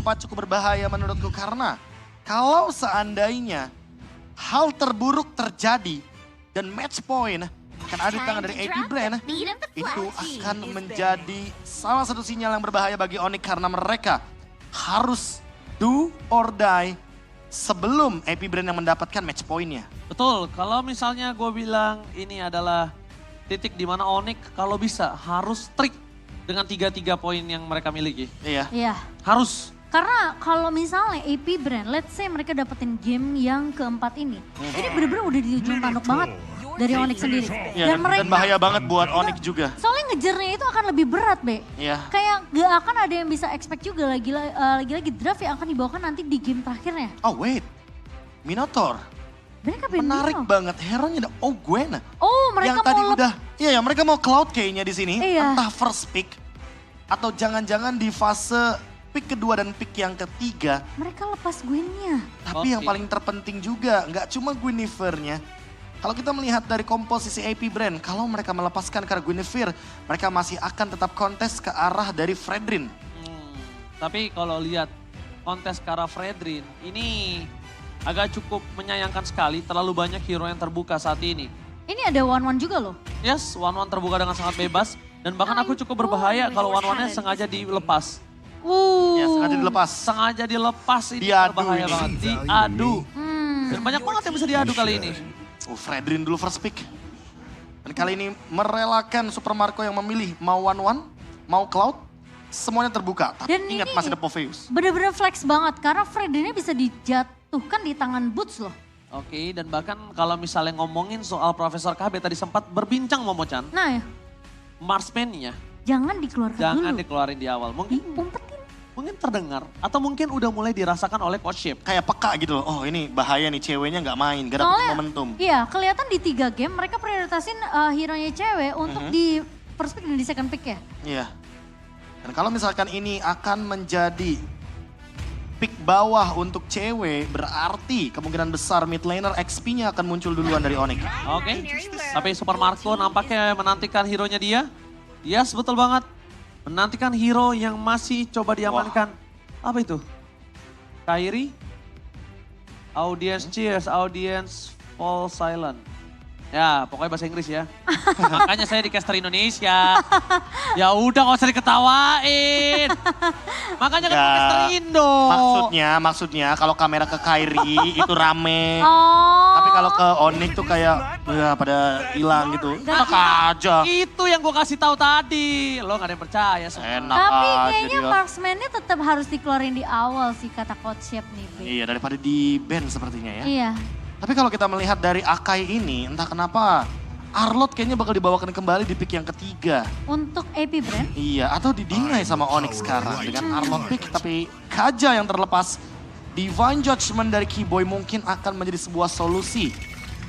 tempat cukup berbahaya menurutku karena kalau seandainya hal terburuk terjadi dan match point akan ada di tangan dari AP Brand, itu akan menjadi salah satu sinyal yang berbahaya bagi Onyx karena mereka harus do or die sebelum AP Brand yang mendapatkan match point-nya. Betul, kalau misalnya gue bilang ini adalah titik di mana Onyx kalau bisa harus trik dengan 3 poin yang mereka miliki. Iya. Iya. Harus. Karena kalau misalnya AP Brand, let's say mereka dapetin game yang keempat ini. Ini bener-bener udah di ujung tanduk banget dari Onyx sendiri. Ya, dan bahaya banget buat Onyx juga. Soalnya ngejarnya itu akan lebih berat, Be. Iya. Kayak gak akan ada yang bisa expect juga lagi-lagi draft yang akan dibawakan nanti di game terakhirnya. Oh wait, Minotaur. Mereka pengen Menarik Mino. banget, hero-nya ada Gwen. Oh, mereka Yang tadi mau udah, iya ya mereka mau Cloud kayaknya di sini. Iya. Entah first pick atau jangan-jangan di fase pick kedua dan pick yang ketiga. mereka lepas Gwennya. Tapi yang Oke. paling terpenting juga, nggak cuma Guinevere-nya. Kalau kita melihat dari komposisi AP Brand, kalau mereka melepaskan ke arah Guinevere, mereka masih akan tetap kontes ke arah dari Fredrin. Tapi kalau lihat kontes ke arah Fredrin, ini agak cukup menyayangkan sekali. Terlalu banyak hero yang terbuka saat ini. Ini ada one-one juga loh. Yes, one-one terbuka dengan sangat bebas. Dan bahkan aku cukup berbahaya kalau one-one-nya sengaja dilepas. Ya, sengaja dilepas. Sengaja dilepas ini Diadu berbahaya ini. banget. Diadu. Hmm. Dan banyak banget yang bisa diadu kali ini. Fredrin dulu first pick. Dan kali ini merelakan Super Marco yang memilih mau one-one, mau Cloud, semuanya terbuka. Tapi Dan ingat ini masih ada Popheus. Bener-bener flex banget karena Freddy-nya bisa dijatuhkan di tangan Boots loh. Oke, dan bahkan kalau misalnya ngomongin soal Profesor KB tadi sempat berbincang Momo-chan, Nah ya, marksman-nya jangan dikeluarkan jangan dulu. dikeluarin di awal. Mungkin Umpetin. terdengar atau mungkin udah mulai dirasakan oleh coach Ship. Kayak peka gitu loh, oh ini bahaya nih ceweknya nggak main, gak dapet Soalnya, momentum. iya kelihatan di 3 game mereka prioritasin hero-nya cewek untuk di first pick dan di second pick ya. Iya. Dan kalau misalkan ini akan menjadi pick bawah untuk cewek, berarti kemungkinan besar mid laner XP-nya akan muncul duluan dari Onyx. Oke, tapi Super Marco nampaknya menantikan hero-nya dia. Yes, betul banget. Menantikan hero yang masih coba diamankan. Apa itu? Kairi? Audience cheers, audience fall silent. Ya, pokoknya bahasa Inggris ya. Makanya saya di caster Indonesia. Ya udah gak usah diketawain. Makanya kan Nggak. caster Indo. Maksudnya kalau kamera ke Kairi itu rame. Oh. Tapi kalau ke Onyx tuh kayak ya pada hilang gitu. Enak aja. Itu yang gue kasih tahu tadi. Lo gak ada yang percaya semua. Enak Tapi aja kayaknya dia. marksman-nya tetap harus dikeluarin di awal sih kata coach Shep nih. Be. Iya daripada di ban sepertinya ya. Iya. Tapi kalau kita melihat dari Akai ini entah kenapa Arlot kayaknya bakal dibawakan kembali di pick yang ketiga. Untuk AP Brand. Iya atau didingai sama Onyx sekarang dengan Arlot pick. Tapi Kaja yang terlepas. Divine Judgment dari Keyboy mungkin akan menjadi sebuah solusi.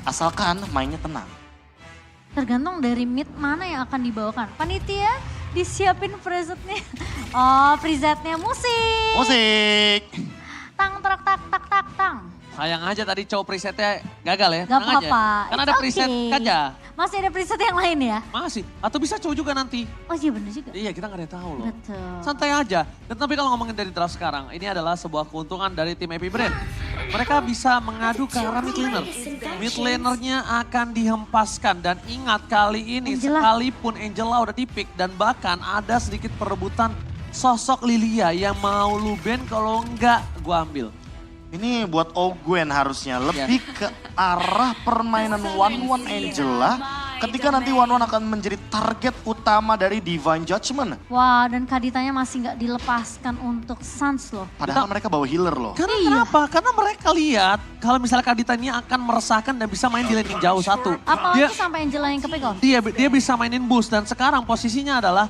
Asalkan mainnya tenang. Tergantung dari mid mana yang akan dibawakan. Panitia disiapin presetnya. Oh presetnya musik. Musik. Tang trak tak tak tak tang. Sayang aja tadi cowok presetnya gagal ya. Gak Tenang aja. apa-apa. Kan It's ada preset okay. Kaja. Masih ada preset yang lain ya? Masih. Atau bisa cowok juga nanti. Oh iya bener juga. Iya kita gak ada yang tahu loh. Betul. Santai aja. Dan tapi kalau ngomongin dari draft sekarang, ini adalah sebuah keuntungan dari tim AP Brand. Mereka bisa mengadu ke arah mid laner. Mid lanernya akan dihempaskan. Dan ingat kali ini Angela. sekalipun Angela udah di-pick dan bahkan ada sedikit perebutan sosok Lilia yang mau lu ban kalau enggak gua ambil. Ini buat Gwen harusnya lebih ke arah permainan one-one Angela ketika nanti one-one akan menjadi target utama dari Divine Judgment. Wah dan Kaditanya masih nggak dilepaskan untuk Suns loh. Padahal mereka bawa healer loh. Karena Iya. kenapa? Karena mereka lihat kalau misalnya Kadita ini akan meresahkan dan bisa main di lane yang jauh satu. Apalagi sampai Angela yang kepick off. Dia bisa mainin boost dan sekarang posisinya adalah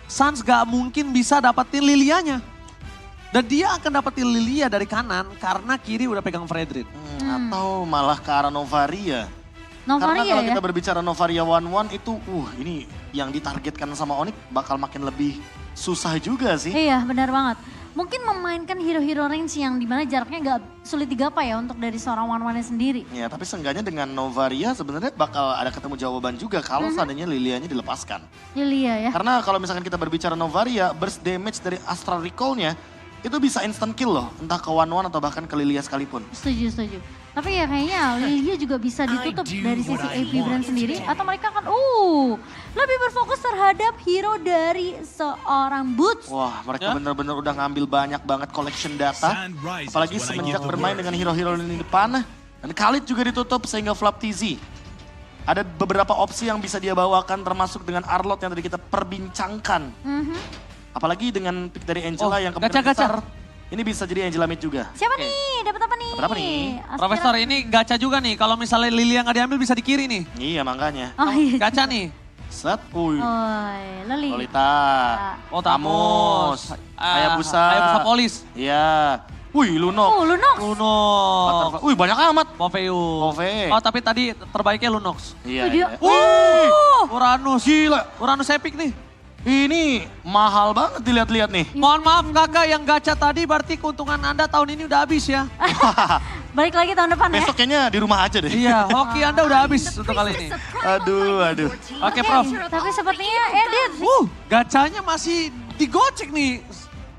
Suns gak mungkin bisa dapetin Lilianya. Dan dia akan dapetin Lilia dari kanan karena kiri udah pegang Fredrin. Atau malah ke arah Novaria. Karena Novaria kalau ya. kita berbicara Novaria one-one itu ini yang ditargetkan sama Onyx bakal makin lebih susah juga sih. Iya benar banget. Mungkin memainkan hero-hero range yang dimana jaraknya nggak sulit digapai ya untuk dari seorang one-one sendiri. Ya tapi seenggaknya dengan Novaria sebenarnya bakal ada ketemu jawaban juga kalau seandainya Lilianya dilepaskan. Lilia ya. Karena kalau misalkan kita berbicara Novaria, burst damage dari Astral Recall-nya itu bisa instant kill loh. Entah ke One atau bahkan ke Lilia sekalipun. Setuju. Tapi ya kayaknya Lilia juga bisa ditutup dari sisi AP Brand sendiri. Atau mereka akan lebih berfokus terhadap hero dari seorang Boots. Wah, mereka bener-bener udah ngambil banyak banget collection data. Apalagi semenjak bermain dengan hero-hero lini depan. Dan Khalid juga ditutup sehingga Flap TZ. Ada beberapa opsi yang bisa dia bawakan termasuk dengan Arlott yang tadi kita perbincangkan. Apalagi dengan pick dari Angela yang kemungkinan besar. Ini bisa jadi Angela mid juga. Siapa nih? Dapat apa nih? Dapat apa nih? Profesor ini gacha juga nih. Kalau misalnya Lilia nggak diambil bisa di kiri nih. Iya makanya. Oh iya. Gacha nih. Set, Loli. Lolita. Oh Tamus. Hayabusa Polis. Iya. Wih, Lunox. Lunox. Lunox. Wih, banyak amat. Popeyus. Pove. Oh tapi tadi terbaiknya Lunox. Iya, Dia- iya. Uranus. Gila. Uranus epic nih. Ini mahal banget dilihat-lihat nih. Mohon maaf kakak yang gacha tadi berarti keuntungan Anda tahun ini udah habis ya. Balik lagi tahun depan ya. Besok kayaknya di rumah aja deh. Iya, hoki Anda udah habis untuk kali ini. Aduh. Oke Prof. Tapi sepertinya Edit. Gacanya masih digocek nih.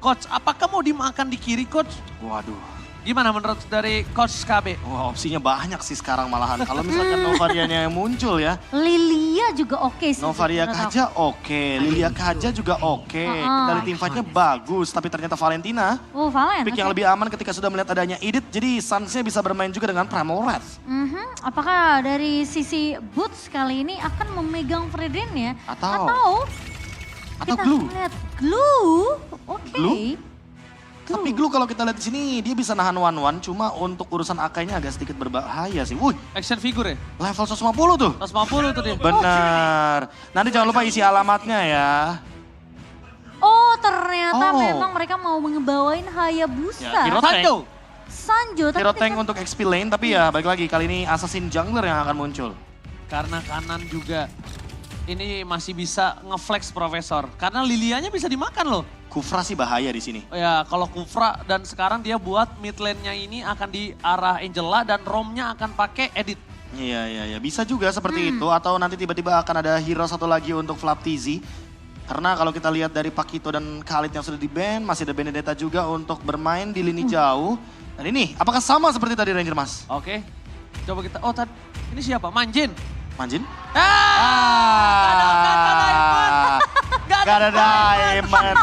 Coach, apakah mau dimakan di kiri Coach? Waduh. Gimana menurut dari Coach KB? Wah, opsinya banyak sih sekarang malahan. Kalau misalkan Novarianya yang muncul ya. Lilia juga oke sih. Novaria menurut aku. Kaja oke, Lilia Kaja juga oke. Dari tim fight-nya bagus, tapi ternyata Valentina Valen. pick yang lebih aman ketika sudah melihat adanya Edith. Jadi Suns-nya bisa bermain juga dengan Primal Red. Apakah dari sisi Boots kali ini akan memegang Fredrin ya? Atau kita Glue. lihat Glue? Oke. Glue? Tapi Glue kalau kita lihat di sini dia bisa nahan 1-1, cuma untuk urusan AK-nya agak sedikit berbahaya sih. Wih, Action figure ya? level 150 tuh. 150 tuh dia. Benar. Nanti jangan lupa isi alamatnya ya. Oh ternyata Oh. memang mereka mau ngebawain Hayabusa. Ya, Hero Sanjo. Sanjo. Hero Tapi tank untuk XP lane, tapi ya balik lagi kali ini Assassin Jungler yang akan muncul. Karena kanan juga ini masih bisa ngeflex Profesor. Karena Lilianya bisa dimakan loh. Kufra sih bahaya di sini. Ya kalau Kufra dan sekarang dia buat mid lane-nya ini akan di arah Angela dan Rom-nya akan pakai Edit. Iya. Bisa juga seperti itu. Atau nanti tiba-tiba akan ada hero satu lagi untuk Flap TZ. Karena kalau kita lihat dari Pakito dan Khalid yang sudah di-ban, masih ada Benedetta juga untuk bermain di lini jauh. Dan ini, apakah sama seperti tadi Ranger Mas? Oke. Coba kita, ini siapa? Manjin. Manjin? Gak ada Diamond.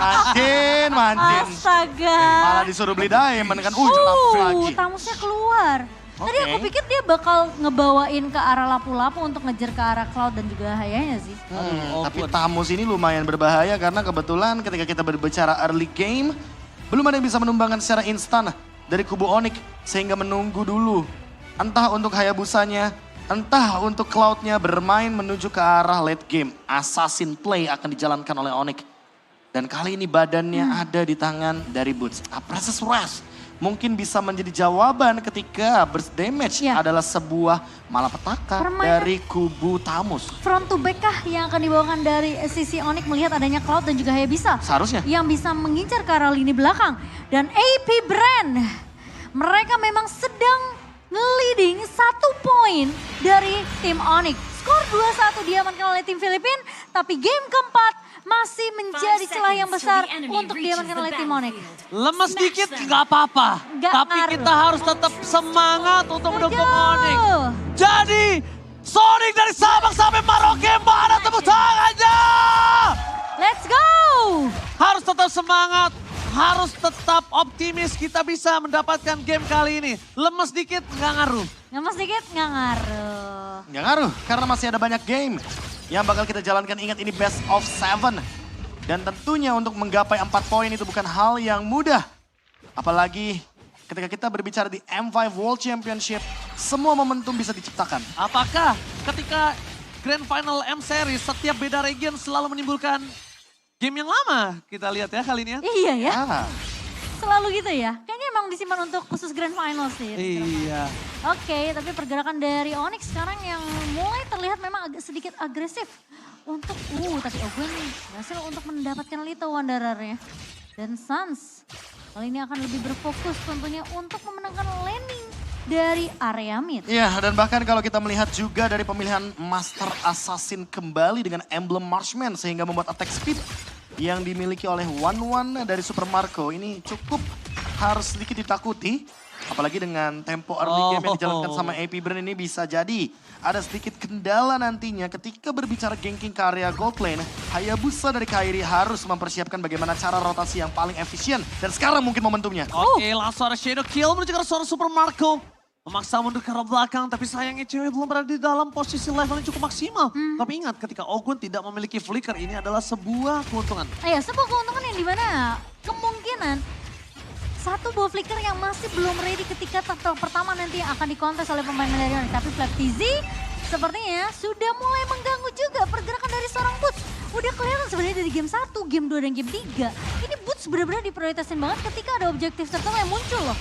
Manjin. Astaga. Malah disuruh beli Diamond kan. Jelap lagi. Tamusnya keluar. Tadi Oke. aku pikir dia bakal ngebawain ke arah lapu-lapu untuk ngejar ke arah Cloud dan juga Hayanya sih. Tapi Tamus ini lumayan berbahaya karena kebetulan ketika kita berbicara early game, belum ada yang bisa menumbangkan secara instan dari kubu Onyx sehingga menunggu dulu. Entah untuk Hayabusanya, entah untuk Cloud-nya bermain menuju ke arah late game. Assassin play akan dijalankan oleh Onyx. Dan kali ini badannya ada di tangan dari Boots. Precious Rush mungkin bisa menjadi jawaban ketika burst damage adalah sebuah malapetaka dari kubu Tamus. Front to back kah yang akan dibawakan dari sisi Onyx melihat adanya Cloud dan juga Hayabisa. Seharusnya. Yang bisa mengincar ke arah lini belakang. Dan AP Brand, mereka memang sedang nge-leading 1 poin dari tim Onyx. Skor 2-1 diamankan oleh tim Filipina, tapi game keempat masih menjadi celah yang besar untuk diamankan oleh tim Onyx. Lemes dikit gak apa-apa. Nggak Tapi ngaruh. kita harus tetap semangat untuk mendukung Onyx. Aduh. Jadi Sonic dari Sabang sampai Maroke, mana tepuk tangannya? Let's go! Harus tetap semangat, harus tetap optimis kita bisa mendapatkan game kali ini. Lemes dikit nggak ngaruh. Ngemas dikit nggak ngaruh. Nggak ngaruh karena masih ada banyak game yang bakal kita jalankan. Ingat ini best of 7. Dan tentunya untuk menggapai 4 poin itu bukan hal yang mudah. Apalagi ketika kita berbicara di M5 World Championship, semua momentum bisa diciptakan. Apakah ketika Grand Final M Series setiap beda region selalu menimbulkan game yang lama? Kita lihat ya kali ini ya. Iya ya, Ah, selalu gitu ya. Kayaknya emang disimpan untuk khusus Grand Final sih. Iya. Oke, tapi pergerakan dari Onyx sekarang yang mulai terlihat memang agak sedikit agresif. Untuk, tapi Ogwen berhasil untuk mendapatkan Little Wanderer-nya. Dan Suns kali ini akan lebih berfokus tentunya untuk memenangkan landing dari area mid. iya, dan bahkan kalau kita melihat juga dari pemilihan Master Assassin kembali dengan emblem Marshman sehingga membuat attack speed yang dimiliki oleh One dari Super Marco ini cukup harus sedikit ditakuti. Apalagi dengan tempo early game yang dijalankan sama AP Brand ini bisa jadi ada sedikit kendala nantinya ketika berbicara ganking ke area gold lane. Hayabusa dari Kairi harus mempersiapkan bagaimana cara rotasi yang paling efisien. Dan sekarang mungkin momentumnya. Oke, langsung ada Shadow Kill menuju ke arah seorang Super Marco. Memaksa mundur ke arah belakang, tapi sayangnya cewek belum berada di dalam posisi level yang cukup maksimal. Tapi ingat, ketika Ogun tidak memiliki flicker, ini adalah sebuah keuntungan. Iya, sebuah keuntungan yang dimana kemungkinan satu buah flicker yang masih belum ready ketika turtle pertama nanti yang akan dikontes oleh pemain dari Onyx. Tapi Flap TZ sepertinya sudah mulai mengganggu juga pergerakan dari seorang Boots. Udah kelihatan sebenarnya dari game 1, game 2, dan game 3. Ini Boots benar-benar diprioritasin banget ketika ada objektif turtle yang muncul loh.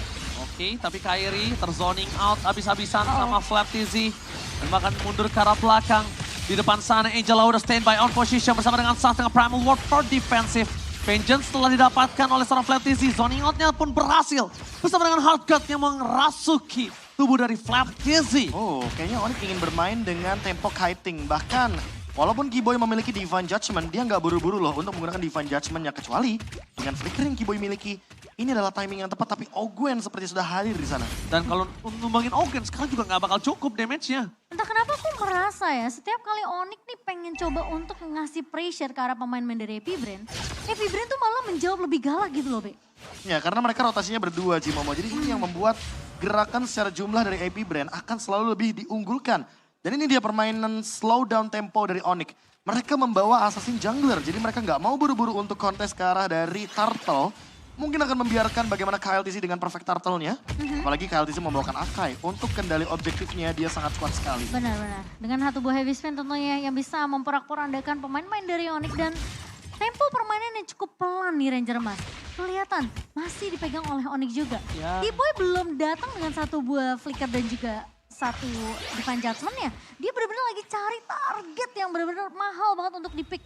Oke, tapi Kairi terzoning out habis-habisan sama Flap TZ. Dan bahkan mundur ke arah belakang. Di depan sana Angela udah standby on position bersama dengan Sans dengan Primal Ward for defensive. Vengeance telah didapatkan oleh seorang Flap TZ. Zoning out-nya pun berhasil. Bersama dengan Heartcut yang merasuki tubuh dari Flap TZ. Oh, kayaknya Onyx ingin bermain dengan tempo kiting. Bahkan walaupun Kiboy memiliki Divine Judgment, dia nggak buru-buru loh untuk menggunakan Divine Judgment-nya. Kecuali dengan flicker yang Kiboy miliki, ini adalah timing yang tepat. Tapi Ogwen seperti sudah hadir di sana. Dan kalau numbangin Ogwen sekarang juga nggak bakal cukup damage-nya. Entah kenapa aku merasa ya, setiap kali Onyx nih pengen coba untuk ngasih pressure ke arah pemain-pemain dari AP Brand tuh malah menjawab lebih galak gitu loh, Be. Ya, karena mereka rotasinya berdua, Cimomo. Jadi ini yang membuat gerakan secara jumlah dari AP Brand akan selalu lebih diunggulkan. Dan ini dia permainan slow down tempo dari Onyx. Mereka membawa assassin jungler, jadi mereka nggak mau buru-buru untuk kontes ke arah dari Turtle. Mungkin akan membiarkan bagaimana KLTC dengan perfect turtle-nya. Apalagi KLTC membawakan Akai. Untuk kendali objektifnya dia sangat kuat sekali. Benar-benar. Dengan satu buah heavy spin tentunya yang bisa memporak-porandakan pemain-pemain dari Onyx. Dan tempo permainan yang cukup pelan nih Ranger Mas. Kelihatan masih dipegang oleh Onyx juga. Kiboy belum datang dengan satu buah flicker dan juga satu Divine Judgment-nya. Dia benar-benar lagi cari target yang benar-benar mahal banget untuk di-pick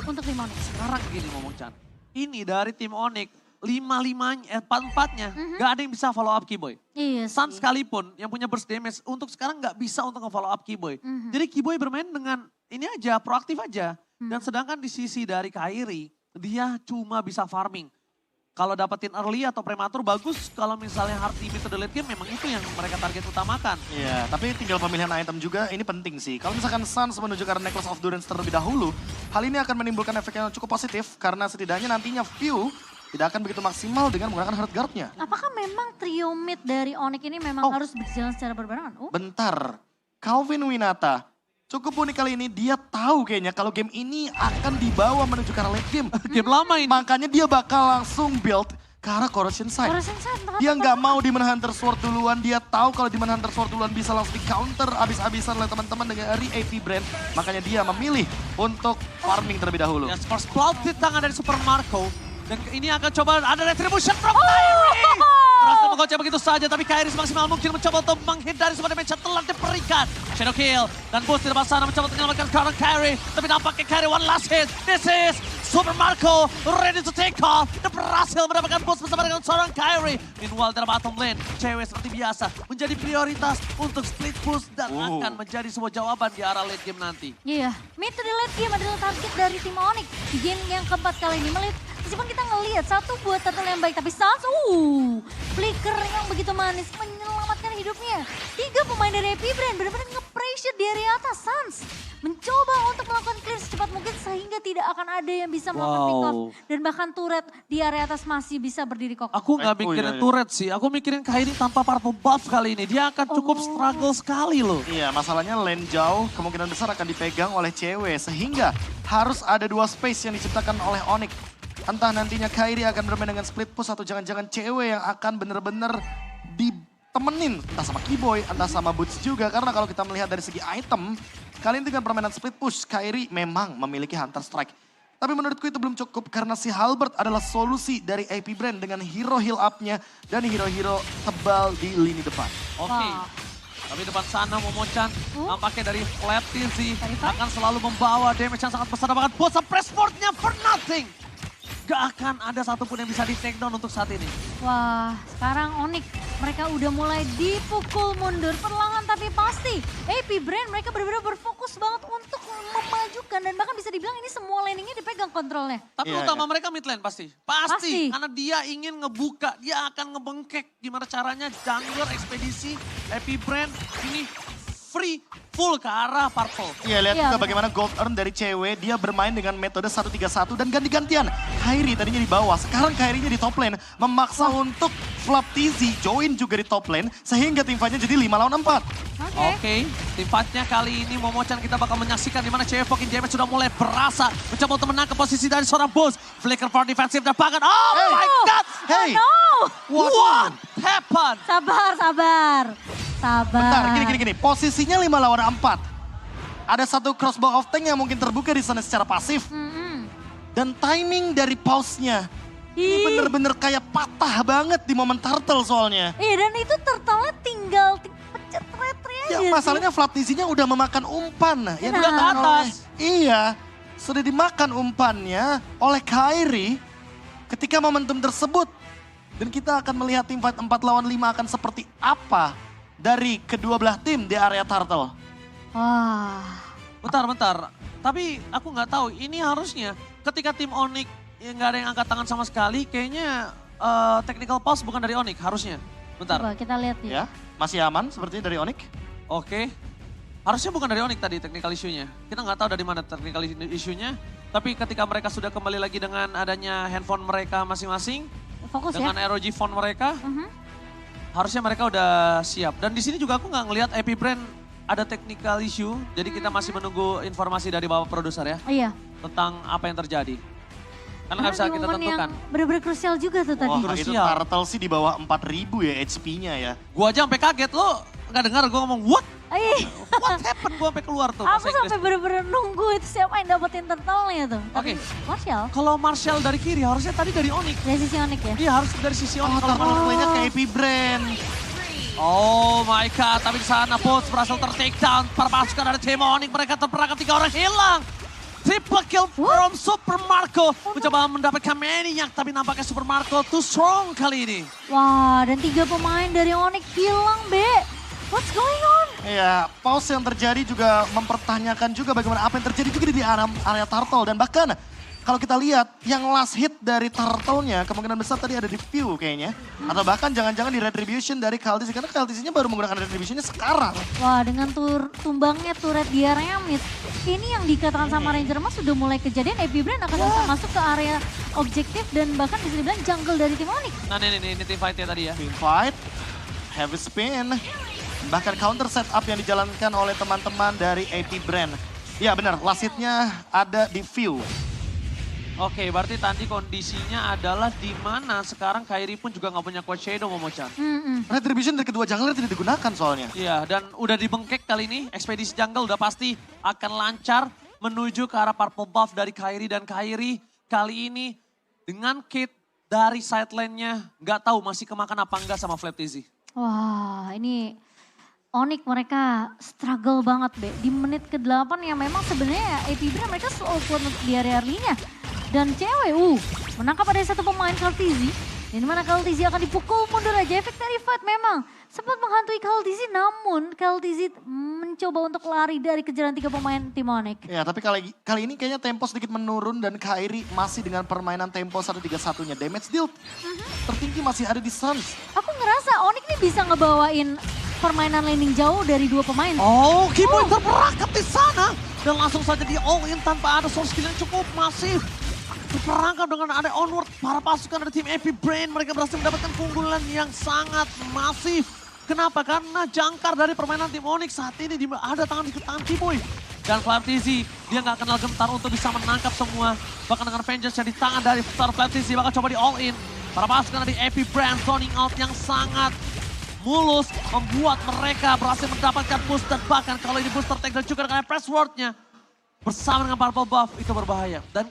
untuk tim Onyx. Sekarang gini ngomong Chan, ini dari tim Onyx. Empat-empatnya gak ada yang bisa follow up Kiboy. Iya Sun sekalipun yang punya burst damage untuk sekarang gak bisa untuk nge-follow up Kiboy. Jadi Kiboy bermain dengan ini aja, proaktif aja. Dan sedangkan di sisi dari Kairi, dia cuma bisa farming. Kalau dapetin early atau prematur bagus, kalau misalnya hard limit to the late game memang itu yang mereka target utamakan. Iya, tapi tinggal pemilihan item juga ini penting sih. Kalau misalkan Suns menuju ke arah Necklace of Durance terlebih dahulu, hal ini akan menimbulkan efek yang cukup positif karena setidaknya nantinya view tidak akan begitu maksimal dengan menggunakan Heart Guard-nya. Apakah memang trio mid dari Onyx ini memang harus berjalan secara berbarengan? Bentar, Calvin Winata. Cukup unik kali ini, dia tahu kayaknya kalau game ini akan dibawa menuju ke arah late game. Game lama ini. Makanya dia bakal langsung build ke arah Corrosion Side. Dia nggak mau Demon Hunter Sword duluan, dia tahu kalau Demon Hunter Sword duluan bisa langsung di counter abis-abisan oleh teman-teman dengan AP Brand. Makanya dia memilih untuk farming terlebih dahulu. Ya, Force Cloud di tangan dari Super Marco. Dan ini akan coba ada retribution from Kairi. Terasa mengoceh begitu saja, tapi Kairi semaksimal mungkin mencoba untuk menghindari semua damage yang telah diberikan. Shadow Kill dan Boost di depan sana mencoba untuk menyelamatkan Karen Kairi. Tapi nampaknya Kairi one last hit. This is Super Marco ready to take off. Dan berhasil mendapatkan boost bersama dengan seorang Kairi. Meanwhile dari bottom lane, cewek seperti biasa menjadi prioritas untuk split boost dan akan menjadi sebuah jawaban di arah late game nanti. Iya, mid to the late game adalah target dari tim Onyx. Di game yang keempat kali ini meskipun kita ngelihat satu buat turtle yang baik, tapi Sans, flicker yang begitu manis menyelamatkan hidupnya. 3 pemain dari AP Brand benar-benar nge-pressure di area atas. Sans mencoba untuk melakukan clear secepat mungkin sehingga tidak akan ada yang bisa melakukan pick off. Dan bahkan turret di area atas masih bisa berdiri kokoh. Aku nggak mikirin turret sih, aku mikirin Kairi tanpa purple buff kali ini. Dia akan cukup struggle sekali loh. Iya, masalahnya lane jauh kemungkinan besar akan dipegang oleh cewek. Sehingga harus ada 2 space yang diciptakan oleh Onyx. Entah nantinya Kairi akan bermain dengan split push atau jangan-jangan cewek yang akan bener-bener ditemenin. Entah sama Kiboy, entah sama Boots juga. Karena kalau kita melihat dari segi item, kali ini dengan permainan split push, Kairi memang memiliki Hunter Strike. Tapi menurutku itu belum cukup karena si Halberd adalah solusi dari AP Brand dengan hero heal up-nya dan hero-hero tebal di lini depan. Oke. Tapi depan sana Momo-chan nampaknya dari Flap TZ akan selalu membawa damage yang sangat besar. Bahkan Bosa Pressportnya for nothing. Gak akan ada satupun yang bisa di take down untuk saat ini. Wah, sekarang Onyx mereka udah mulai dipukul mundur perlahan tapi pasti. AP Brand mereka benar-benar berfokus banget untuk memajukan dan bahkan bisa dibilang ini semua laningnya dipegang kontrolnya. Tapi Iya, utama iya. mereka mid lane pasti. Pasti. Karena dia ingin ngebuka, dia akan ngebengkek. Gimana caranya jungler ekspedisi, Epic Brand ini free full ke arah purple. Iya, lihat Iya, juga benar. bagaimana gold earn dari cewek. Dia bermain dengan metode 1-3-1 dan ganti-gantian. Kairi tadinya di bawah, sekarang Kairinya di top lane. Memaksa untuk Flap TZ join juga di top lane. Sehingga tim fight-nya jadi 5 lawan 4. Oke. Tim fight-nya kali ini Momochan kita bakal menyaksikan di mana cewek fucking damage sudah mulai berasa. Mencoba untuk menang ke posisi dari seorang bos. Flicker for defensive dan bahkan, oh my god! Hey, No! What happened? Sabar. bentar, gini. Posisinya 5 lawan 4. Ada satu crossbow of tank yang mungkin terbuka di sana secara pasif. Dan timing dari pause-nya. Ini Ih. bener-bener kayak patah banget di momen turtle soalnya. Iya dan itu turtle-nya tinggal pencet retri aja Ya sih. masalahnya Flap TZ-nya udah memakan umpan. Yang Nah. dilakukan Udah ke atas. Iya, sudah dimakan umpannya oleh Kairi ketika momentum tersebut. Dan kita akan melihat tim fight 4 lawan 5 akan seperti apa dari kedua belah tim di area turtle. Wah. Bentar. Tapi aku nggak tahu, ini harusnya ketika tim Onyx ya nggak ada yang angkat tangan sama sekali, kayaknya technical pause bukan dari Onyx harusnya. Bentar, Coba kita lihat ya. Ya, masih aman seperti dari Onyx. oke. Harusnya bukan dari Onyx tadi technical issue-nya. Kita nggak tahu dari mana technical issue-nya. Tapi ketika mereka sudah kembali lagi dengan adanya handphone mereka masing-masing, Fokus dengan ya. ROG phone mereka, Mhm. harusnya mereka udah siap. Dan di sini juga aku nggak ngelihat Epic Brand ada technical issue, jadi kita masih menunggu informasi dari Bapak Produser ya Iya. tentang apa yang terjadi. Karena nggak bisa di kita momen tentukan. yang bener-bener krusial juga tuh tadi. Wah, itu Krusial. turtle sih di bawah 4.000 ya HP-nya ya. Gua aja sampai kaget, lo nggak dengar gue ngomong what? Ih, What happened? Gue sampai keluar tuh. aku bahasa Inggris. sampai bener-bener nunggu itu siapa yang dapetin turtle-nya tuh. Tapi Oke. Marshall, Kalau Marshall dari kiri harusnya tadi dari Onyx. dari sisi Onyx ya. Iya harus dari sisi Oh, Onyx. Kalau turtle play-nya ke Epic Brand. Oh my god, tapi di sana Bots berhasil ter-take down. Para pasukan dari tim Onyx, mereka terperangkap 3 orang hilang. Triple kill from Super Marco. Mencoba mendapatkan Maniac, tapi nampaknya Super Marco too strong kali ini. Wah, dan 3 pemain dari Onyx hilang, Be. What's going on? Iya, pause yang terjadi juga mempertanyakan juga bagaimana apa yang terjadi juga di area turtle. Dan bahkan kalau kita lihat yang last hit dari turtle-nya kemungkinan besar tadi ada di view kayaknya. Atau bahkan jangan-jangan di retribution dari Khaleesi. Karena Khaleesi-nya baru menggunakan retribution-nya sekarang. Wah, dengan tumbangnya turret di area mid. Ini yang dikatakan sama Ranger Mas sudah mulai kejadian. Epic Brand akan bisa masuk ke area objektif dan bahkan bisa dibilang jungle dari tim Onyx. Nah ini team fight-nya tadi ya. Team fight, heavy spin. Bahkan counter setup yang dijalankan oleh teman-teman dari Epic Brand. Ya benar, last hit-nya ada di view. Oke, berarti tadi kondisinya adalah di mana sekarang Kairi pun juga nggak punya Quad Shadow Momochan. Retribution dari kedua jungler tidak digunakan soalnya. Iya, dan udah dibengkek kali ini. Ekspedisi jungle udah pasti akan lancar menuju ke arah purple buff dari Kairi. Dan Kairi kali ini dengan kit dari side lane-nya nggak tahu masih kemakan apa enggak sama Flap TZ. Wah, ini Onyx mereka struggle banget, Be. Di menit ke-8 ya memang sebenarnya Epic Brand mereka slow kuat untuk di area early-nya. Dan cewek, menangkap ada satu pemain Khaleesi. Di mana Khaleesi akan dipukul mundur aja. Efek dari fight memang sempat menghantui Khaleesi, namun Khaleesi mencoba untuk lari dari kejaran 3 pemain tim Onyx. Ya, tapi kali ini kayaknya tempo sedikit menurun dan Kairi masih dengan permainan tempo 1-3-1-nya. Damage deal tertinggi masih ada di Suns. Aku ngerasa Onyx ini bisa ngebawain permainan landing jauh dari 2 pemain. Oh, Keyboy terperangkap di sana. Dan langsung saja di all in tanpa ada source skill yang cukup masif. Terperangkap dengan ada onward para pasukan dari tim Epic Brand. Mereka berhasil mendapatkan keunggulan yang sangat masif. Kenapa? Karena jangkar dari permainan tim Onyx saat ini ada tangan di tangan Keyboy. Dan Flap TZ, dia nggak kenal gentar untuk bisa menangkap semua. Bahkan dengan vengeance yang di tangan dari Star Flap TZ bakal coba di all in. Para pasukan dari Epic Brand zoning out yang sangat mulus membuat mereka berhasil mendapatkan boost. Dan bahkan kalau ini booster tank dan juga dengan press wardnya bersama dengan purple buff itu berbahaya. Dan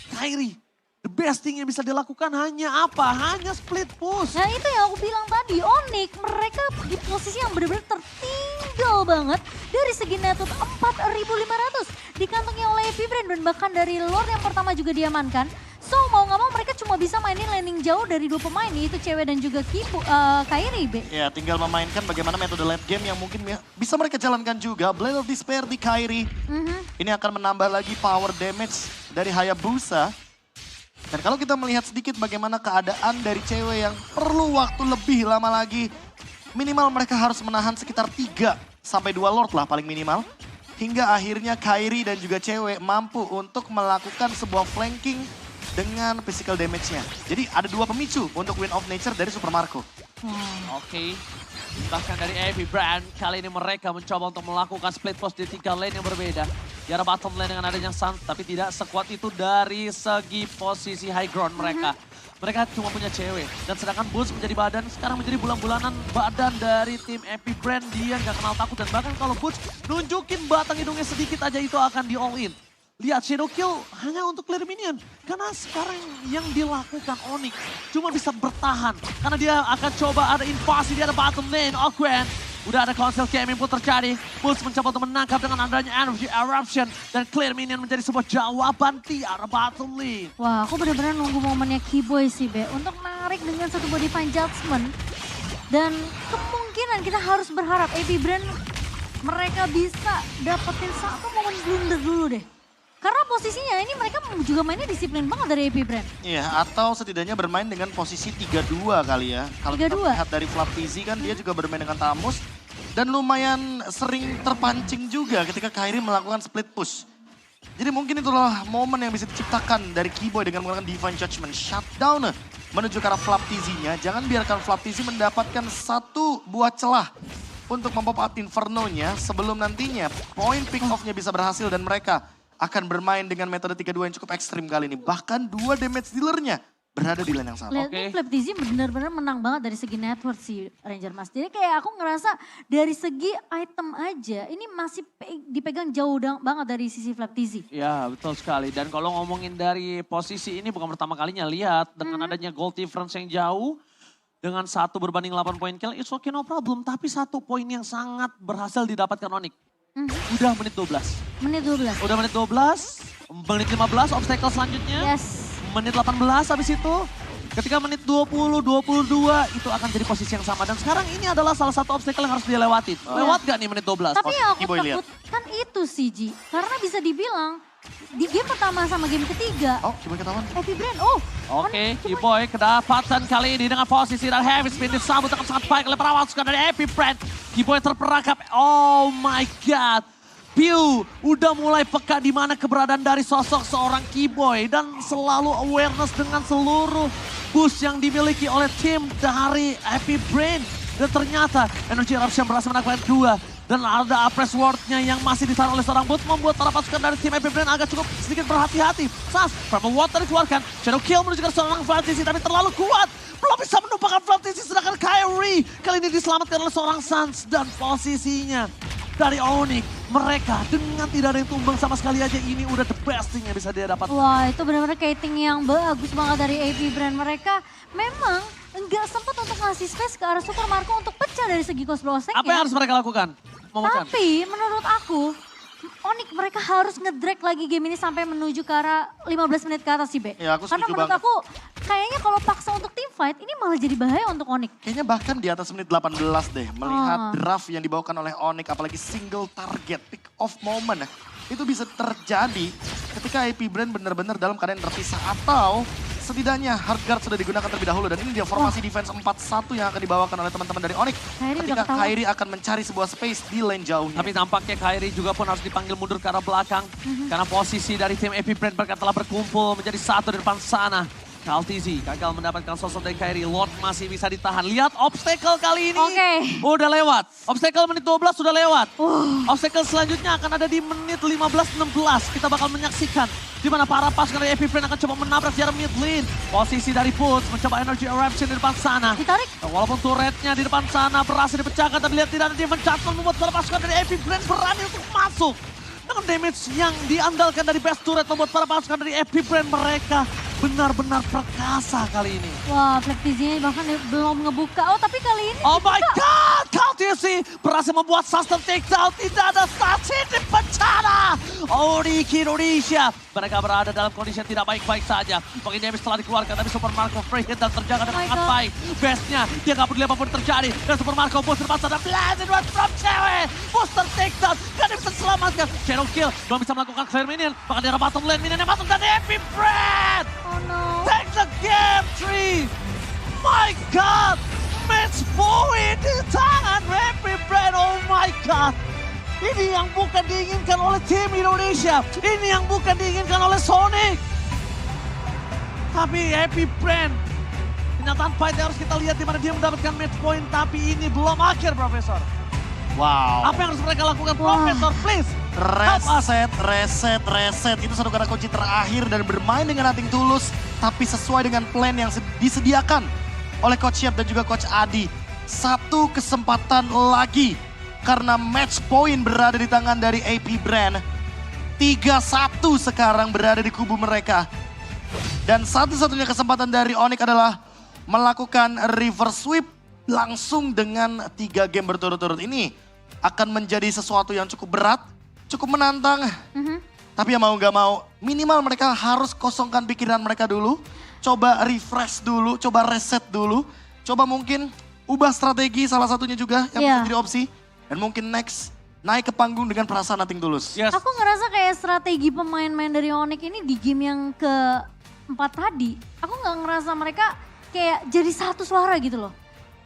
Kairi, the best thing yang bisa dilakukan hanya apa? Hanya split push. Nah itu yang aku bilang tadi, Onyx mereka di posisi yang benar-benar tertinggal banget dari segi network 4.500 dikantongi oleh Epic Brand dan bahkan dari Lord yang pertama juga diamankan. So mau gak mau mereka cuma bisa mainin landing jauh dari dua pemain, yaitu cewek dan juga Kairi, Be. Ya, tinggal memainkan bagaimana metode late game yang mungkin bisa mereka jalankan juga. Blade of Despair di Kairi. Ini akan menambah lagi power damage dari Hayabusa. Dan kalau kita melihat sedikit bagaimana keadaan dari cewek yang perlu waktu lebih lama lagi. Minimal mereka harus menahan sekitar 3 sampai 2 Lord lah paling minimal. Hingga akhirnya Kairi dan juga cewek mampu untuk melakukan sebuah flanking dengan physical damage-nya. Jadi ada 2 pemicu untuk Wind of Nature dari Super Marco. Oke. Bahkan dari AP Brand, kali ini mereka mencoba untuk melakukan split push di 3 lane yang berbeda. Di arah bottom lane dengan adanya Sans, tapi tidak sekuat itu dari segi posisi high ground mereka. Mereka cuma punya cewek, dan sedangkan Boots menjadi badan, sekarang menjadi bulan-bulanan badan dari tim AP Brand. Dia nggak kenal takut, dan bahkan kalau Boots nunjukin batang hidungnya sedikit aja itu akan di all in. Lihat, Shadow Kill hanya untuk clear minion. Karena sekarang yang dilakukan Onyx cuma bisa bertahan. Karena dia akan coba ada invasi di arah bottom lane. Gwen, udah ada Council Gaming pun terjadi. Bulls mencoba untuk menangkap dengan adanya Energy Eruption. Dan clear minion menjadi sebuah jawaban di arah bottom lane. Wah, aku benar-benar nunggu momennya Keyboy sih, Be. Untuk narik dengan satu body fine judgment. Dan kemungkinan kita harus berharap AP Brand mereka bisa dapetin satu momen blunder dulu deh. Karena posisinya ini mereka juga mainnya disiplin banget dari AP Brand. Iya, atau setidaknya bermain dengan posisi 3-2 kali ya. Kalau kita lihat dari Flap TZ kan dia juga bermain dengan Tamus. Dan lumayan sering terpancing juga ketika Kairi melakukan split push. Jadi mungkin itulah momen yang bisa diciptakan dari Keyboy dengan menggunakan Divine Judgment Shutdown menuju ke arah Flap TZ-nya. Jangan biarkan Flap TZ mendapatkan satu buah celah untuk mempop out Inferno-nya sebelum nantinya point pick off-nya bisa berhasil dan mereka akan bermain dengan metode 3-2 yang cukup ekstrim kali ini. Bahkan 2 damage dealer-nya berada di lane yang sama. Lihat nih Flap TZ benar-benar menang banget dari segi network si Ranger Mas. Jadi kayak aku ngerasa dari segi item aja ini masih dipegang jauh banget dari sisi Flap TZ. Ya betul sekali. Dan kalau ngomongin dari posisi ini bukan pertama kalinya, lihat dengan adanya gold difference yang jauh. Dengan 1 berbanding 8 poin kill, it's okay no problem. Tapi 1 poin yang sangat berhasil didapatkan Onyx. Udah menit 12. Menit 12. Udah menit 12, menit 15 obstacle selanjutnya. Yes. Menit 18 habis itu. Ketika menit 20, 22 itu akan jadi posisi yang sama. Dan sekarang ini adalah salah satu obstacle yang harus dia lewatin. Lewat gak nih menit 12? Tapi yang aku takutkan itu sih Ji. Karena bisa dibilang di game pertama sama game ketiga. Oh, Keyboy ketahuan. AP Brand, Oke, Keyboy kedapatan kali ini dengan posisi dan heavy spin disambut dengan sangat baik oleh perawat suka dari AP Brand. Keyboy terperangkap, oh my god. Pew udah mulai peka di mana keberadaan dari sosok seorang Keyboy dan selalu awareness dengan seluruh boost yang dimiliki oleh tim dari AP Brand. Dan ternyata Energy Eruption berhasil menangkap 2. Dan ada Apres Ward-nya yang masih ditahan oleh seorang bot membuat para pasukan dari tim AP Brand agak cukup sedikit berhati-hati. Sas, Purple Water dikeluarkan. Shadow Kill menuju ke seorang Flap TZ tapi terlalu kuat. Belum bisa menumpahkan Flap TZ sedangkan Kairi kali ini diselamatkan oleh seorang Sans. Dan posisinya dari Onyx, mereka dengan tidak ada yang tumbang sama sekali aja ini udah the best thing yang bisa dia dapat. Wah itu benar-benar kiting yang bagus banget dari AP Brand. Mereka memang nggak sempat untuk ngasih space ke arah Super Marco untuk pecah dari segi cost browsing. Apa yang harus mereka lakukan? Tapi menurut aku, Onyx mereka harus ngedrag lagi game ini sampai menuju ke arah 15 menit ke atas sih, Be. Ya, aku Karena setuju menurut banget. aku, kayaknya kalau paksa untuk team fight, ini malah jadi bahaya untuk Onyx. Kayaknya bahkan di atas menit 18 deh. Melihat draft yang dibawakan oleh Onyx, apalagi single target, pick off moment. Itu bisa terjadi ketika AP Brand benar-benar dalam keadaan terpisah. Atau setidaknya hard guard sudah digunakan terlebih dahulu. Dan ini dia formasi defense 4-1 yang akan dibawakan oleh teman-teman dari Onyx. Ketika Kairi akan mencari sebuah space di lane jauhnya. Tapi tampaknya Kairi juga pun harus dipanggil mundur ke arah belakang. Karena posisi dari tim AP Brand mereka telah berkumpul menjadi satu di depan sana. KalTZ gagal mendapatkan sosok dari Kairi. Lord masih bisa ditahan. Lihat obstacle kali ini. Udah lewat. Obstacle menit 12 sudah lewat. Obstacle selanjutnya akan ada di menit 15-16. Kita bakal menyaksikan di mana para pasukan dari AP Brand akan coba menabrak jarak mid lane. Posisi dari Boots mencoba Energy Eruption di depan sana. Ditarik. Walaupun turretnya di depan sana berhasil dipecahkan. Tapi lihat tidak ada Demon Charge membuat para pasukan dari AP Brand berani untuk masuk. Dengan damage yang diandalkan dari best turret membuat para pasukan dari AP Brand mereka benar-benar perkasa kali ini. Wah, Flap TZ bahkan belum ngebuka. Oh, tapi kali ini oh my god, KLTC berhasil membuat Suster takedown. Tidak ada saksi di bencana. Onyx Indonesia. Mereka berada dalam kondisi yang tidak baik-baik saja. Mungkin damage telah dikeluarkan, tapi Super Marco free hit dan terjaga dengan sangat baik. Base-nya, dia gak peduli apapun terjadi. Dan Super Marco booster masa dan blazing run from cewek. Booster takedown, gak bisa selamatkan. Shadow kill, belum bisa melakukan clear minion. Bahkan dia bottom lane, minionnya masuk dan Epic Brand. Oh no. Take the game 3. My God, match point di tangan Epic Brand. Oh my God. Ini yang bukan diinginkan oleh tim Indonesia. Ini yang bukan diinginkan oleh Sonic. Tapi Epic Brand, kenyataan fight harus kita lihat di mana dia mendapatkan match point. Tapi ini belum akhir, Profesor. Wow. Apa yang harus mereka lakukan, Profesor? Please, help us. Reset. Itu satu kata kunci terakhir dan bermain dengan nothing tulus. Tapi sesuai dengan plan yang disediakan oleh Coach Yap dan juga Coach Adi. Satu kesempatan lagi. Karena match point berada di tangan dari AP Brand. 3-1 sekarang berada di kubu mereka. Dan satu-satunya kesempatan dari Onyx adalah melakukan reverse sweep langsung dengan 3 game berturut-turut ini. Akan menjadi sesuatu yang cukup berat, cukup menantang. Tapi ya mau gak mau, minimal mereka harus kosongkan pikiran mereka dulu. Coba refresh dulu, coba reset dulu. Coba mungkin ubah strategi salah satunya juga yang bisa jadi opsi. Dan mungkin next naik ke panggung dengan perasaan nothing tulus. Yes. Aku ngerasa kayak strategi pemain-main dari Onyx ini di game yang keempat tadi. Aku gak ngerasa mereka kayak jadi satu suara gitu loh.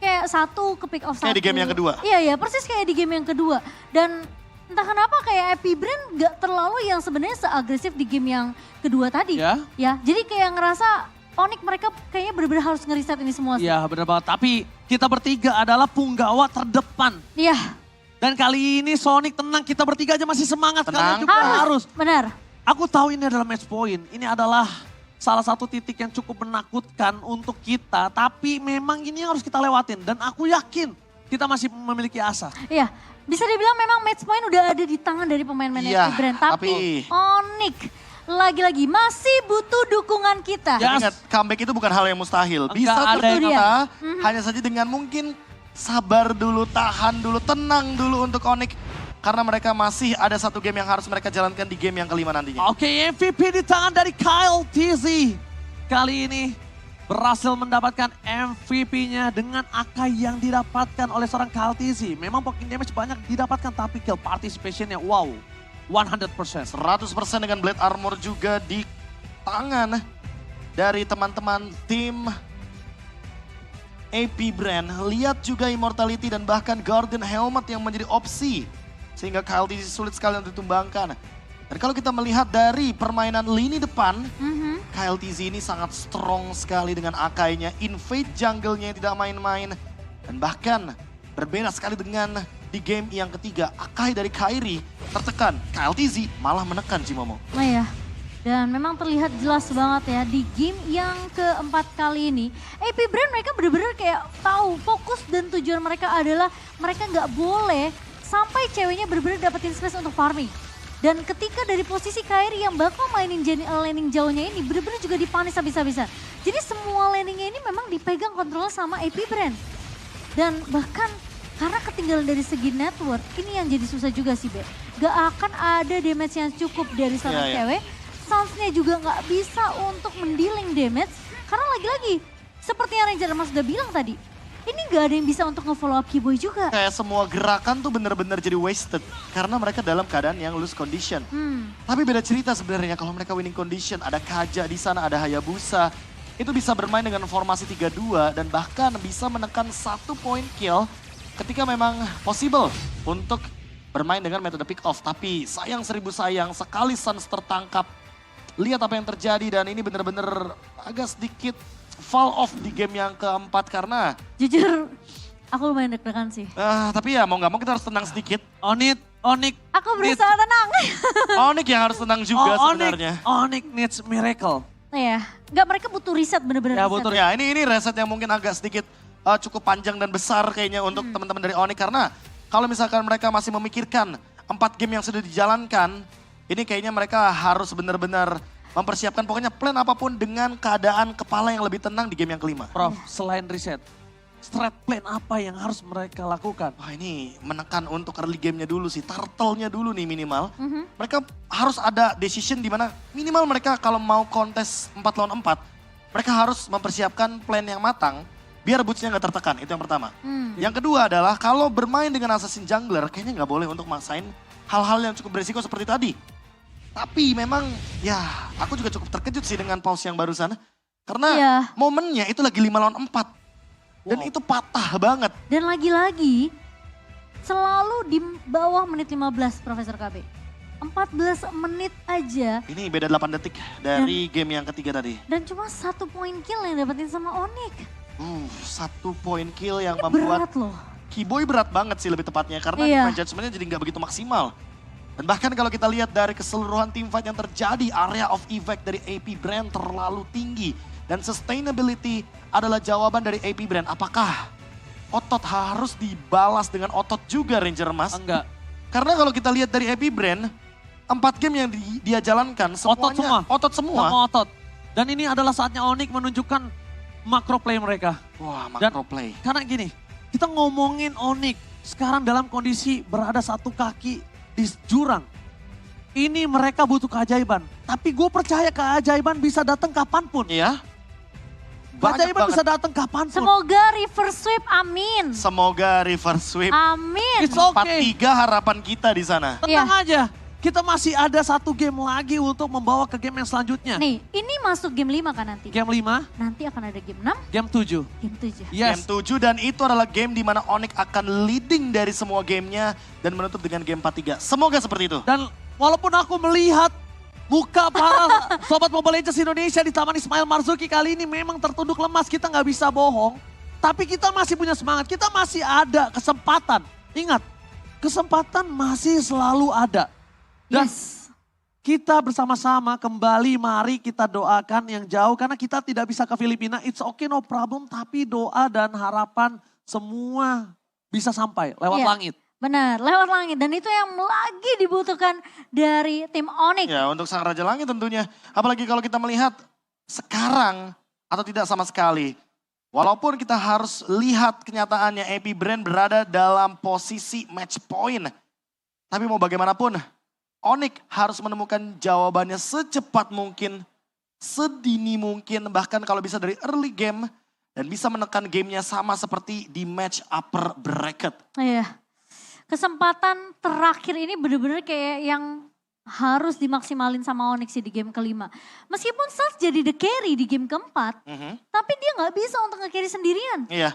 Kayak satu ke pick off satu. Kayak di game yang kedua. Iya, persis kayak di game yang kedua. Dan entah kenapa kayak Epic Brand gak terlalu yang sebenarnya seagresif di game yang kedua tadi. Ya, jadi kayak ngerasa Onyx mereka kayaknya benar-benar harus ngeriset ini semua. Iya benar banget, tapi kita bertiga adalah punggawa terdepan. Iya. Dan kali ini Sonic tenang, kita bertiga aja masih semangat. Tenang. Kalian juga harus. Benar. Aku tahu ini adalah match point. Ini adalah salah satu titik yang cukup menakutkan untuk kita. Tapi memang ini yang harus kita lewatin. Dan aku yakin kita masih memiliki asa. Iya, bisa dibilang memang match point udah ada di tangan dari pemain-pemain Epic Brand. Tapi Onyx lagi-lagi masih butuh dukungan kita. Ya, ingat, comeback itu bukan hal yang mustahil. Bisa tercipta, hanya saja dengan mungkin sabar dulu, tahan dulu, tenang dulu untuk Onyx. Karena mereka masih ada satu game yang harus mereka jalankan di game yang kelima nantinya. Oke, MVP di tangan dari KLTC. Kali ini berhasil mendapatkan MVP-nya dengan AK yang didapatkan oleh seorang KLTC. Memang poking damage banyak didapatkan, tapi kill participation-nya wow, 100%. 100% dengan Blade Armor juga di tangan dari teman-teman tim AP Brand. Lihat juga Immortality dan bahkan Guardian Helmet yang menjadi opsi. Sehingga KLTC sulit sekali untuk ditumbangkan. Dan kalau kita melihat dari permainan lini depan, KLTC ini sangat strong sekali dengan Akai-nya. Invade jungle-nya yang tidak main-main. Dan bahkan berbeda sekali dengan di game yang ketiga. Akai dari Kairi tertekan. KLTC malah menekan Cimomo. Nah ya. Dan memang terlihat jelas banget ya di game yang keempat kali ini. AP Brand mereka benar-benar kayak tahu fokus dan tujuan mereka adalah mereka nggak boleh sampai ceweknya benar-benar dapetin space untuk farming. Dan ketika dari posisi Kairi yang bakal mainin laning jauhnya ini benar-benar juga dipanis habis-habisan. Jadi semua laningnya ini memang dipegang kontrol sama AP Brand. Dan bahkan karena ketinggalan dari segi network, ini yang jadi susah juga sih, Be. Gak akan ada damage yang cukup dari seorang cewek. Sans-nya juga gak bisa untuk mendealing damage. Karena lagi-lagi, seperti yang Ranger Mas udah bilang tadi, ini gak ada yang bisa untuk nge-follow up Keyboy juga. Kayak semua gerakan tuh bener-bener jadi wasted. Karena mereka dalam keadaan yang loose condition. Tapi beda cerita sebenarnya kalau mereka winning condition. Ada Kaja di sana, ada Hayabusa. Itu bisa bermain dengan formasi 3-2 dan bahkan bisa menekan 1 point kill ketika memang possible untuk bermain dengan metode pick off. Tapi sayang seribu sayang, sekali Sans tertangkap. Lihat apa yang terjadi dan ini bener-bener agak sedikit fall off di game yang keempat karena... Jujur, aku lumayan deg-degan sih. Tapi ya mau gak mau kita harus tenang sedikit. Onyx. Aku berusaha tenang. Onyx yang harus tenang juga sebenarnya. Onyx needs miracle. Iya, nggak mereka butuh riset bener-bener Ya, riset. butuh. Ya ini reset yang mungkin agak sedikit cukup panjang dan besar kayaknya untuk teman-teman dari Onyx. Karena kalau misalkan mereka masih memikirkan 4 game yang sudah dijalankan, ini kayaknya mereka harus benar-benar mempersiapkan pokoknya plan apapun dengan keadaan kepala yang lebih tenang di game yang kelima. Prof, selain reset, strat plan apa yang harus mereka lakukan. Wah ini menekan untuk early game-nya dulu sih, turtle-nya dulu nih minimal. Mereka harus ada decision di mana minimal mereka kalau mau kontes 4 lawan 4, mereka harus mempersiapkan plan yang matang biar boots-nya nggak tertekan, itu yang pertama. Yang kedua adalah kalau bermain dengan assassin jungler kayaknya nggak boleh untuk maksain hal-hal yang cukup berisiko seperti tadi. Tapi memang ya aku juga cukup terkejut sih dengan pause yang barusan. Karena momennya itu lagi 5 lawan 4. Dan itu patah banget. Dan lagi-lagi selalu di bawah menit 15 Profesor KB. 14 menit aja. Ini beda 8 detik dari game yang ketiga tadi. Dan cuma 1 poin kill yang dapetin sama Onyx. 1 poin kill yang Ini membuat berat loh. Keyboy berat banget sih lebih tepatnya. Karena defense judgment-nya jadi nggak begitu maksimal. Dan bahkan kalau kita lihat dari keseluruhan teamfight yang terjadi, area of effect dari AP Brand terlalu tinggi. Dan sustainability adalah jawaban dari AP Brand. Apakah otot harus dibalas dengan otot juga Ranger Emas? Enggak. Karena kalau kita lihat dari AP Brand, 4 game yang dia jalankan semuanya otot semua. Sama otot. Dan ini adalah saatnya Onyx menunjukkan makro play mereka. Wah, makro play. Karena gini, kita ngomongin Onyx sekarang dalam kondisi berada satu kaki di jurang. Ini mereka butuh keajaiban. Tapi gue percaya keajaiban bisa datang kapanpun. Iya. Keajaiban bisa datang kapanpun. Semoga reverse sweep, amin. Semoga reverse sweep. Amin. It's okay. 4-3 harapan kita di sana. Tenang aja. Kita masih ada 1 game lagi untuk membawa ke game yang selanjutnya. Nih, ini masuk game 5 kan nanti? Game 5. Nanti akan ada game 6. Game 7. Game 7. Yes. Game 7 dan itu adalah game di mana Onyx akan leading dari semua gamenya dan menutup dengan game 4-3. Semoga seperti itu. Dan walaupun aku melihat muka para Sobat Mobile Legends Indonesia di Taman Ismail Marzuki kali ini memang tertunduk lemas, kita nggak bisa bohong. Tapi kita masih punya semangat, kita masih ada kesempatan. Ingat, kesempatan masih selalu ada. Dan kita bersama-sama kembali mari kita doakan yang jauh karena kita tidak bisa ke Filipina. It's okay no problem, tapi doa dan harapan semua bisa sampai lewat langit. Benar, lewat langit. Dan itu yang lagi dibutuhkan dari tim Onyx. Ya untuk Sang Raja Langit tentunya. Apalagi kalau kita melihat sekarang atau tidak sama sekali. Walaupun kita harus lihat kenyataannya AP Brand berada dalam posisi match point. Tapi mau bagaimanapun Onyx harus menemukan jawabannya secepat mungkin, sedini mungkin, bahkan kalau bisa dari early game. Dan bisa menekan gamenya sama seperti di match upper bracket. Iya. Kesempatan terakhir ini benar-benar kayak yang harus dimaksimalin sama Onyx sih di game kelima. Meskipun Sars jadi the carry di game keempat, tapi dia nggak bisa untuk nge-carry sendirian. Iya,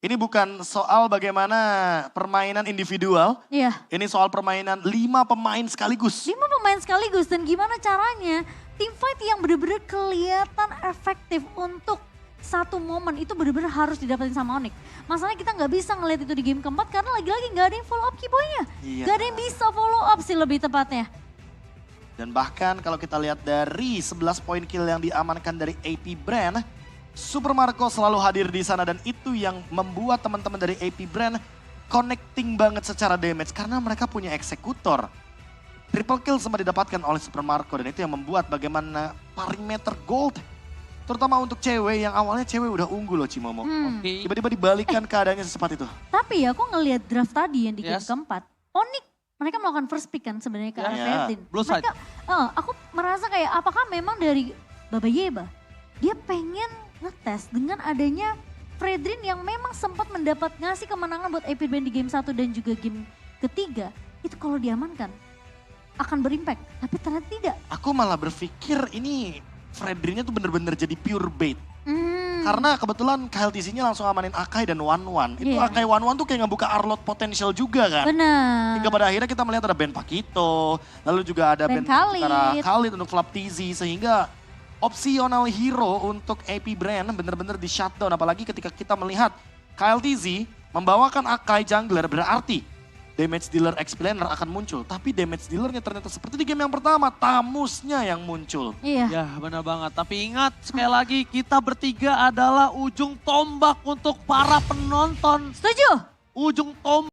ini bukan soal bagaimana permainan individual. Iya. Ini soal permainan 5 pemain sekaligus. 5 pemain sekaligus dan gimana caranya team fight yang benar-benar kelihatan efektif untuk satu momen itu benar-benar harus didapetin sama Onyx. Masalahnya kita nggak bisa ngeliat itu di game keempat karena lagi-lagi nggak ada yang follow up Keyboy-nya. Iya. Nggak ada yang bisa follow up sih lebih tepatnya. Dan bahkan kalau kita lihat dari 11 poin kill yang diamankan dari AP Brand, Super Marco selalu hadir di sana dan itu yang membuat teman-teman dari AP Brand connecting banget secara damage karena mereka punya eksekutor. Triple kill sempat didapatkan oleh Super Marco dan itu yang membuat bagaimana perimeter gold. Terutama untuk cewek yang awalnya cewek udah unggul loh Cimomo. Tiba-tiba dibalikan keadaannya secepat itu. Tapi ya aku ngelihat draft tadi yang di game keempat, Onyx mereka melakukan first pick kan sebenarnya ke arah Fredrin. Mereka, aku merasa kayak apakah memang dari Baba Yeba, dia pengen ngetes dengan adanya Fredrin yang memang sempat mendapat ngasih kemenangan buat AP Brand di game 1 dan juga game ketiga. Itu kalau diamankan akan berimpact, tapi ternyata tidak. Aku malah berpikir ini Fredrinnya tuh bener-bener jadi pure bait. Karena kebetulan KLTC-nya langsung amanin Akai dan Wanwan. Itu Akai Wanwan tuh kayak ngebuka Arlot potensial juga kan. Benar. Hingga pada akhirnya kita melihat ada Ben Pakito, lalu juga ada Ben Khalid untuk Flap TZ. Sehingga opsional hero untuk AP Brand bener-bener di shutdown. Apalagi ketika kita melihat KLTZ membawakan Akai jungler berarti damage dealer explainer akan muncul. Tapi damage dealernya ternyata seperti di game yang pertama, Tamusnya yang muncul. Iya. Ya benar banget, tapi ingat sekali lagi kita bertiga adalah ujung tombak untuk para penonton. Setuju? Ujung tombak.